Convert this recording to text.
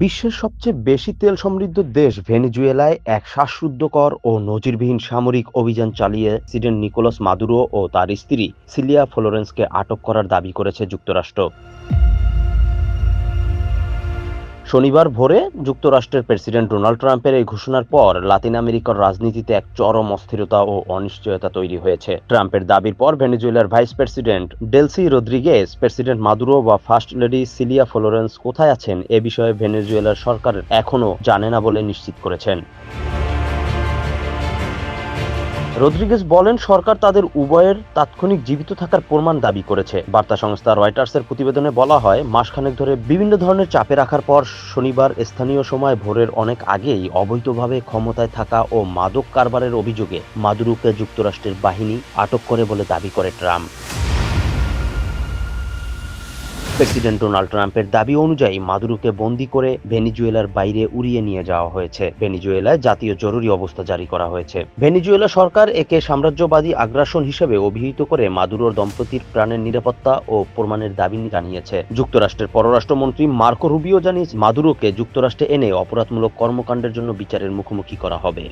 বিশ্বের সবচেয়ে বেশি তেল সমৃদ্ধ দেশ ভেনেজুয়েলায় এক শ্বাসরুদ্ধকর ও নজিরবিহীন সামরিক অভিযান চালিয়ে প্রেসিডেন্ট নিকোলাস মাদুরো ও তার স্ত্রী সিলিয়া ফ্লোরেন্সকে আটক করার দাবি করেছে যুক্তরাষ্ট্র। শনিবার ভোরে যুক্তরাষ্ট্রের প্রেসিডেন্ট ডোনাল্ড ট্রাম্পের এই ঘোষণার পর লাতিন আমেরিকার রাজনীতিতে এক চরম অস্থিরতা ও অনিশ্চয়তা তৈরি হয়েছে। ট্রাম্পের দাবির পর ভেনেজুয়েলার vice president Delcy Rodriguez president Maduro বা ফার্স্ট লেডি সিলিয়া ফ্লোরেন্স কোথায় আছেন এ বিষয়ে ভেনেজুয়েলার সরকার এখনও জানে না বলে নিশ্চিত করেছেন। রদ্রিগেজ বলেন, সরকার তাদের উভয়ের তাৎক্ষণিক জীবিত থাকার প্রমাণ দাবি করেছে। বার্তা সংস্থা রয়টার্সের প্রতিবেদনে বলা হয়, মাসখানেক ধরে বিভিন্ন ধরনের চাপে রাখার পর শনিবার স্থানীয় সময় ভোরের অনেক আগেই অবৈধভাবে ক্ষমতায় থাকা ও মাদক কারবারের অভিযোগে মাদুরোকে যুক্তরাষ্ট্রের বাহিনী আটক করে বলে দাবি করে ট্রাম্প। প্রেসিডেন্ট ডোনাল্ড ট্রাম্পের দাবি অনুযায়ী মাদুরোকে বন্দী করে ভেনেজুয়েলার বাইরে উড়িয়ে নিয়ে যাওয়া হয়েছে। ভেনেজুয়েলায় জাতীয় জরুরি অবস্থা জারি করা হয়েছে। ভেনেজুয়েলা সরকার একে সাম্রাজ্যবাদী আগ্রাসন হিসেবে অভিহিত করে মাদুরোর দম্পতির প্রাণের নিরাপত্তা ও প্রমাণের দাবি জানিয়েছে। যুক্তরাষ্ট্রের পররাষ্ট্রমন্ত্রী মার্কো রুবিও জানিয়েছে, মাদুরোকে যুক্তরাষ্ট্রে এনে অপরাধমূলক কর্মকাণ্ডের জন্য বিচারের মুখোমুখি করা হবে।